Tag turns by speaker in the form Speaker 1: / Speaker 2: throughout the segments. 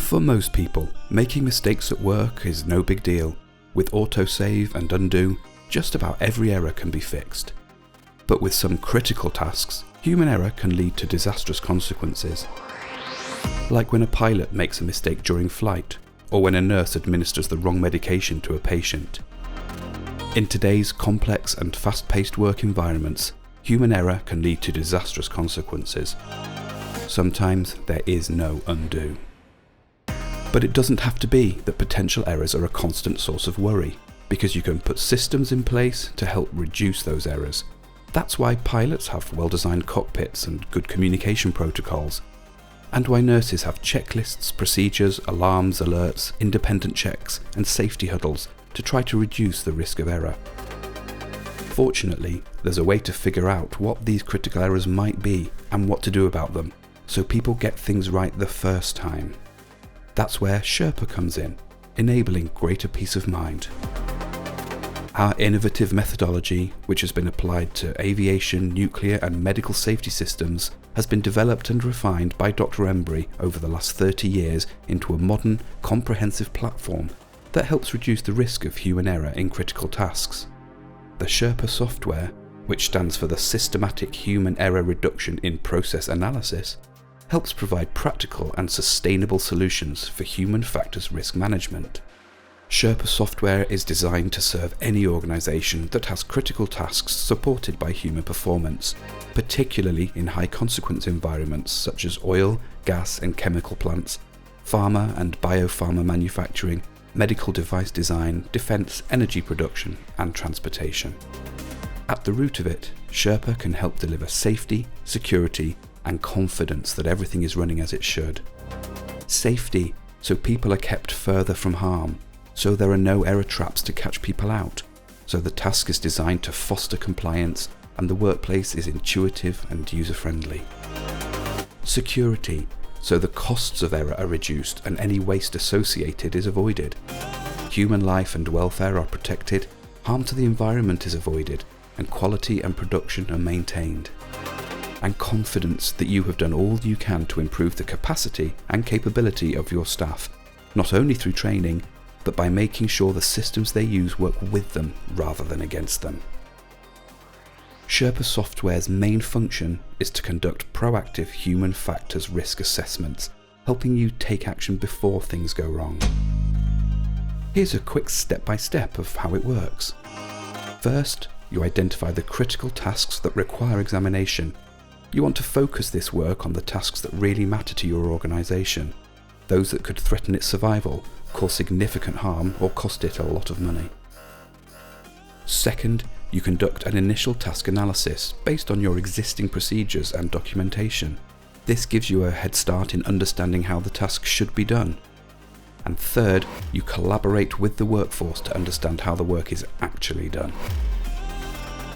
Speaker 1: For most people, making mistakes at work is no big deal. With autosave and undo, just about every error can be fixed. But with some critical tasks, human error can lead to disastrous consequences. Like when a pilot makes a mistake during flight, or when a nurse administers the wrong medication to a patient. In today's complex and fast-paced work environments, human error can lead to disastrous consequences. Sometimes there is no undo. But it doesn't have to be that potential errors are a constant source of worry, because you can put systems in place to help reduce those errors. That's why pilots have well-designed cockpits and good communication protocols, and why nurses have checklists, procedures, alarms, alerts, independent checks, and safety huddles to try to reduce the risk of error. Fortunately, there's a way to figure out what these critical errors might be and what to do about them, so people get things right the first time. That's where SHERPA comes in, enabling greater peace of mind. Our innovative methodology, which has been applied to aviation, nuclear and medical safety systems, has been developed and refined by Dr. Embry over the last 30 years into a modern, comprehensive platform that helps reduce the risk of human error in critical tasks. The SHERPA software, which stands for the Systematic Human Error Reduction in Process Analysis, helps provide practical and sustainable solutions for human factors risk management. SHERPA software is designed to serve any organisation that has critical tasks supported by human performance, particularly in high-consequence environments such as oil, gas and chemical plants, pharma and biopharma manufacturing, medical device design, defence, energy production and transportation. At the root of it, SHERPA can help deliver safety, security and confidence that everything is running as it should. Safety, so people are kept further from harm, so there are no error traps to catch people out, so the task is designed to foster compliance and the workplace is intuitive and user-friendly. Security, so the costs of error are reduced and any waste associated is avoided. Human life and welfare are protected, harm to the environment is avoided, and quality and production are maintained. And confidence that you have done all you can to improve the capacity and capability of your staff, not only through training, but by making sure the systems they use work with them rather than against them. SHERPA software's main function is to conduct proactive human factors risk assessments, helping you take action before things go wrong. Here's a quick step-by-step of how it works. First, you identify the critical tasks that require examination. You want to focus this work on the tasks that really matter to your organisation, those that could threaten its survival, cause significant harm or cost it a lot of money. Second, you conduct an initial task analysis based on your existing procedures and documentation. This gives you a head start in understanding how the task should be done. And third, you collaborate with the workforce to understand how the work is actually done.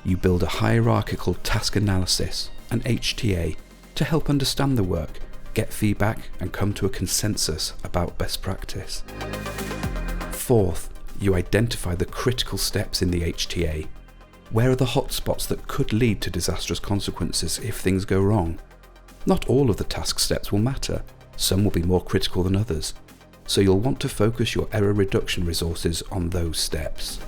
Speaker 1: You build a hierarchical task analysis, an HTA, to help understand the work, get feedback and come to a consensus about best practice. Fourth, you identify the critical steps in the HTA. Where are the hotspots that could lead to disastrous consequences if things go wrong? Not all of the task steps will matter, some will be more critical than others, so you'll want to focus your error reduction resources on those steps.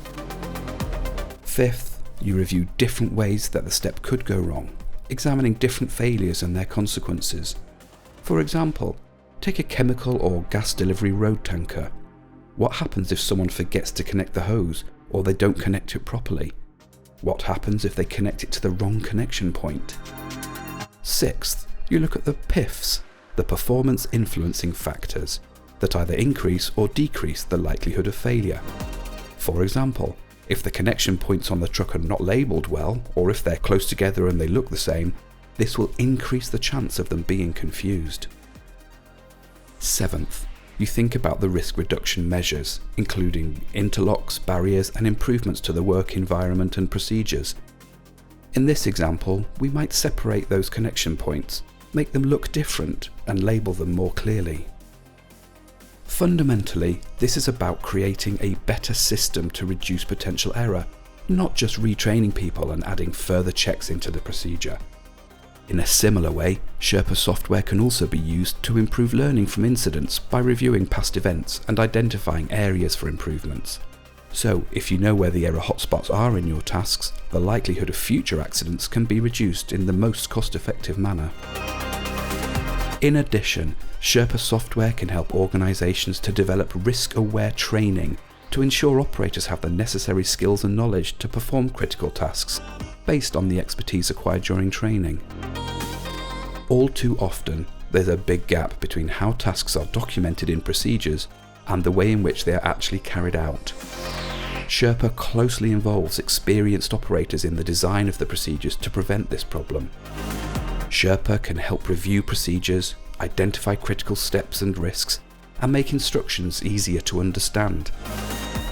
Speaker 1: Fifth, you review different ways that the step could go wrong, examining different failures and their consequences. For example, take a chemical or gas delivery road tanker. What happens if someone forgets to connect the hose or they don't connect it properly? What happens if they connect it to the wrong connection point? Sixth, you look at the PIFs, the performance influencing factors, that either increase or decrease the likelihood of failure. For example, if the connection points on the truck are not labelled well, or if they're close together and they look the same, this will increase the chance of them being confused. Seventh, you think about the risk reduction measures, including interlocks, barriers and improvements to the work environment and procedures. In this example, we might separate those connection points, make them look different and label them more clearly. Fundamentally, this is about creating a better system to reduce potential error, not just retraining people and adding further checks into the procedure. In a similar way, SHERPA software can also be used to improve learning from incidents by reviewing past events and identifying areas for improvements. So, if you know where the error hotspots are in your tasks, the likelihood of future accidents can be reduced in the most cost-effective manner. In addition, SHERPA software can help organisations to develop risk-aware training to ensure operators have the necessary skills and knowledge to perform critical tasks, based on the expertise acquired during training. All too often, there's a big gap between how tasks are documented in procedures and the way in which they are actually carried out. SHERPA closely involves experienced operators in the design of the procedures to prevent this problem. SHERPA can help review procedures, identify critical steps and risks, and make instructions easier to understand.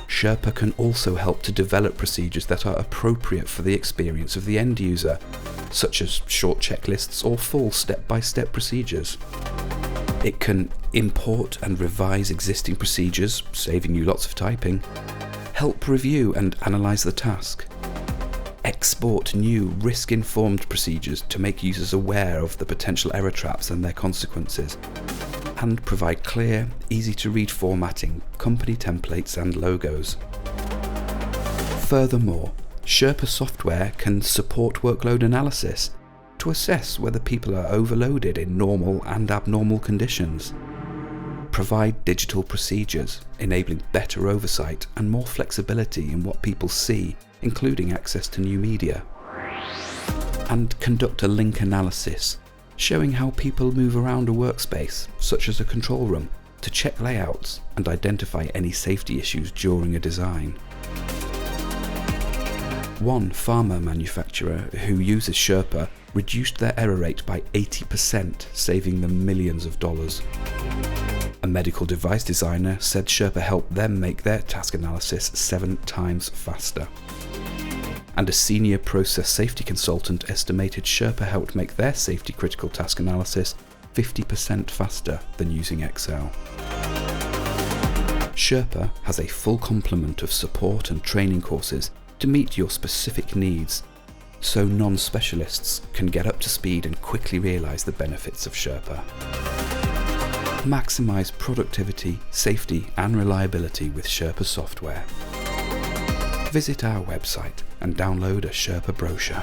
Speaker 1: SHERPA can also help to develop procedures that are appropriate for the experience of the end user, such as short checklists or full step-by-step procedures. It can import and revise existing procedures, saving you lots of typing, help review and analyse the task, export new risk-informed procedures to make users aware of the potential error traps and their consequences, and provide clear, easy-to-read formatting, company templates and logos. Furthermore, SHERPA software can support workload analysis to assess whether people are overloaded in normal and abnormal conditions, provide digital procedures, enabling better oversight and more flexibility in what people see, including access to new media, and conduct a link analysis, showing how people move around a workspace, such as a control room, to check layouts and identify any safety issues during a design. One pharma manufacturer who uses SHERPA reduced their error rate by 80%, saving them millions of dollars. A medical device designer said SHERPA helped them make their task analysis 7 times faster. And a senior process safety consultant estimated SHERPA helped make their safety critical task analysis 50% faster than using Excel. SHERPA has a full complement of support and training courses to meet your specific needs, so non-specialists can get up to speed and quickly realise the benefits of SHERPA. Maximise productivity, safety and reliability with SHERPA software. Visit our website and download a SHERPA brochure.